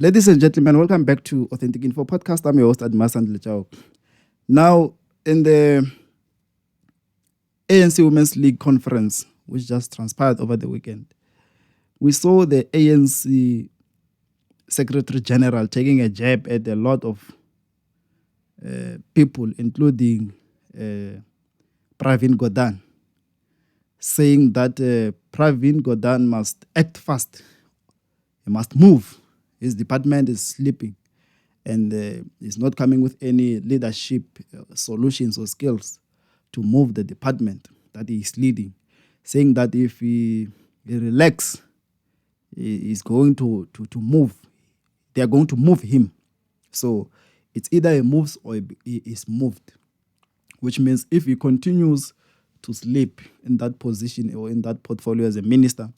Ladies and gentlemen, welcome back to Authentic Info Podcast. I'm your host, Admas Lechao. Now, in the ANC Women's League conference, which just transpired over the weekend, we saw the ANC Secretary General taking a jab at a lot of people, including Pravin Gordhan, saying that Pravin Gordhan must act fast. He must move. His department is sleeping and is not coming with any leadership solutions or skills to move the department that he is leading. Saying that if he relax, he is going to move. They are going to move him. So it's either he moves or he is moved, which means if he continues to sleep in that position or in that portfolio as a minister,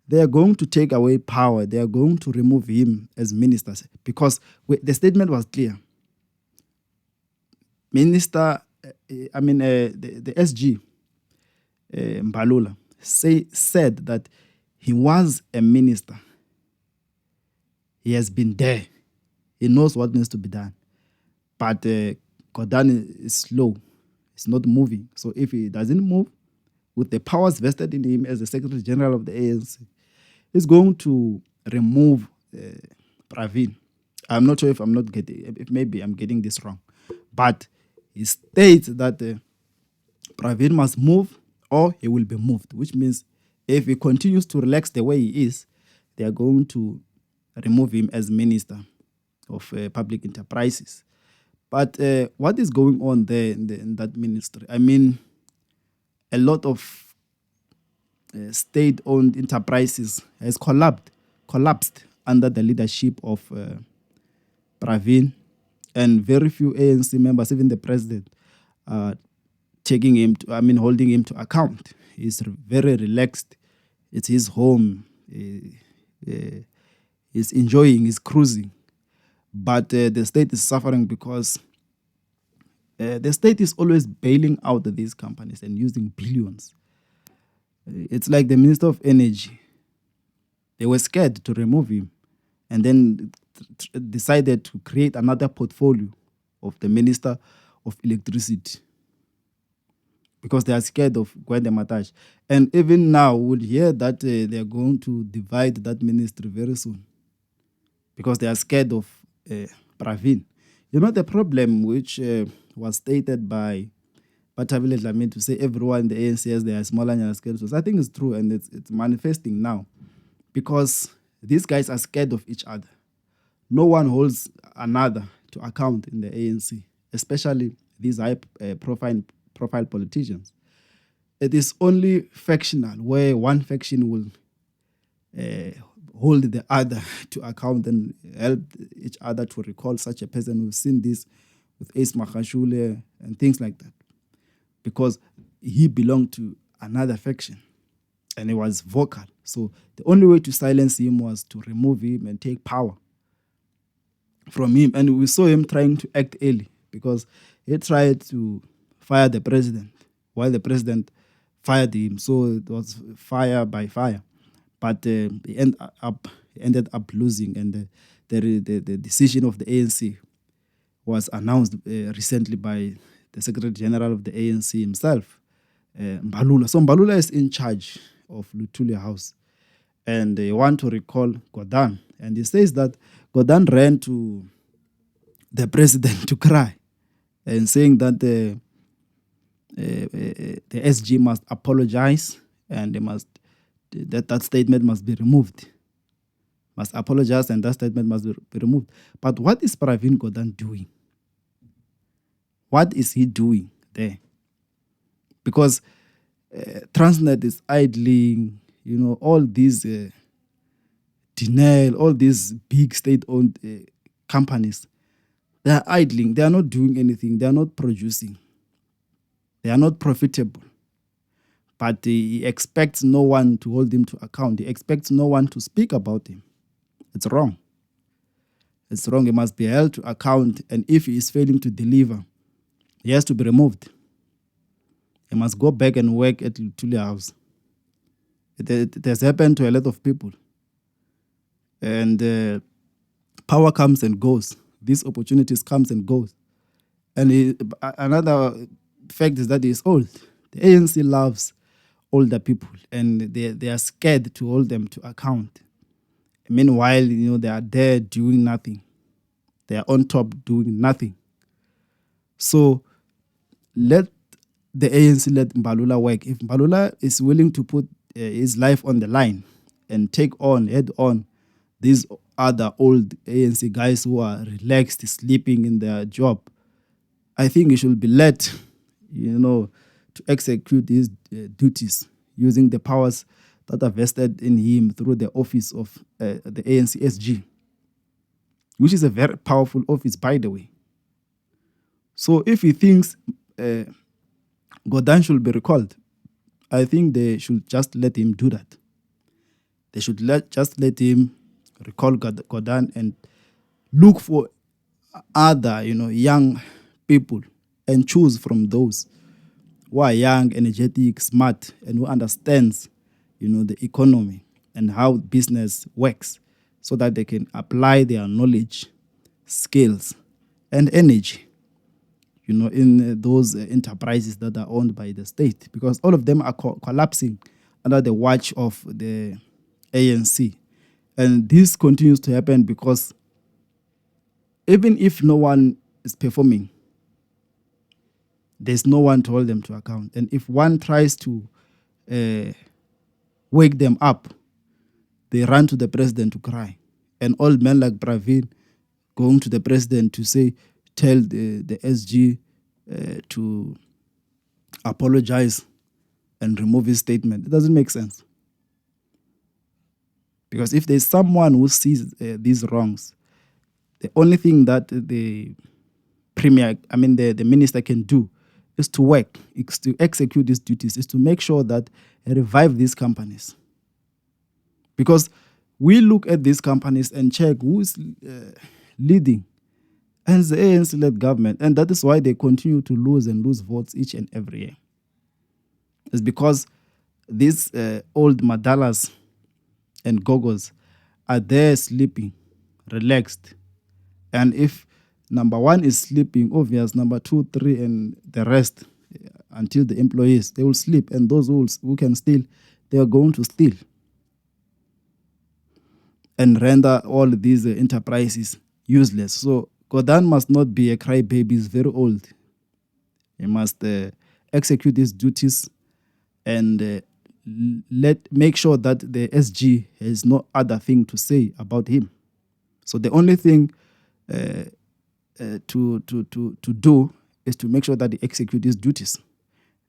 they are going to take away power. They are going to remove him as minister because the statement was clear. Minister, the SG, Mbalula, said that he was a minister. He has been there. He knows what needs to be done. But Gordhan is slow. He's not moving. So if he doesn't move, with the powers vested in him as the Secretary General of the ANC, he's going to remove Pravin. I'm not sure if maybe I'm getting this wrong. But he states that Pravin must move or he will be moved, which means if he continues to relax the way he is, they are going to remove him as Minister of Public Enterprises. But what is going on there in that ministry? I mean, a lot of state-owned enterprises has collapsed under the leadership of Pravin, and very few ANC members, even the president, holding him to account. He's very relaxed. It's his home. He's enjoying, he's cruising. But the state is suffering because the state is always bailing out these companies and using billions. It's like the Minister of Energy. They were scared to remove him and then decided to create another portfolio of the Minister of Electricity because they are scared of Gwende Matash. And even now, we'll hear that they are going to divide that ministry very soon because they are scared of Pravin. You know, the problem which was stated by Pravin Dlamini to say everyone in the ANC has their smaller skills, I think it's true and it's manifesting now because these guys are scared of each other. No one holds another to account in the ANC, especially these high-profile politicians. It is only factional, where one faction will hold the other to account and help each other to recall such a person. We've seen this with Ace Makashule and things like that, because he belonged to another faction and he was vocal. So the only way to silence him was to remove him and take power from him. And we saw him trying to act early because he tried to fire the president while the president fired him. So it was fire by fire. But he ended up losing. And the decision of the ANC was announced recently by the Secretary General of the ANC himself, Mbalula. So Mbalula is in charge of Lutulia House. And they want to recall Gordhan. And he says that Gordhan ran to the president to cry and saying that the SG must apologize and that statement must be removed. Must apologize and that statement must be removed. But what is Pravin Gordhan doing? What is he doing there? Because Transnet is idling, all these denial, all these big state-owned companies, they are idling. They are not doing anything. They are not producing. They are not profitable. But he expects no one to hold him to account. He expects no one to speak about him. It's wrong. It's wrong. He must be held to account. And if he is failing to deliver, he has to be removed. He must go back and work at Lutulia House. It has happened to a lot of people. And Power comes and goes. These opportunities comes and goes. And another fact is that he's old. The ANC loves older people, and they are scared to hold them to account. Meanwhile, they are there doing nothing. They are on top doing nothing. So let the ANC let Mbalula work. If Mbalula is willing to put his life on the line and take on, head on, these other old ANC guys who are relaxed, sleeping in their job, I think he should be let, to execute his duties using the powers that are vested in him through the office of the ANC SG, which is a very powerful office, by the way. So if he thinks Gordhan should be recalled, I think they should just let him do that. They should just let him recall Gordhan and look for other, young people and choose from those who are young, energetic, smart, and who understands, the economy and how business works, so that they can apply their knowledge, skills, and energy, in those enterprises that are owned by the state, because all of them are collapsing under the watch of the ANC. And this continues to happen because even if no one is performing, there's no one to hold them to account. And if one tries to wake them up, they run to the president to cry. And old men like Pravin going to the president to say, tell the SG to apologize and remove his statement. It doesn't make sense. Because if there's someone who sees these wrongs, the only thing that the minister can do is to work, is to execute these duties, is to make sure that they revive these companies. Because we look at these companies and check who is leading, and it's the ANC-led government. And that is why they continue to lose votes each and every year. It's because these old madalas and gogos are there sleeping, relaxed. And if number one is sleeping, obvious, number 2, 3, and the rest, until the employees, they will sleep. And those who can steal, they are going to steal and render all these enterprises useless. So Gordhan must not be a crybaby. He's very old. He must execute his duties and make sure that the SG has no other thing to say about him. So the only thing to do is to make sure that they execute his duties.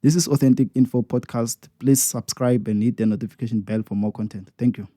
This is Authentic Info Podcast. Please subscribe and hit the notification bell for more content. Thank you.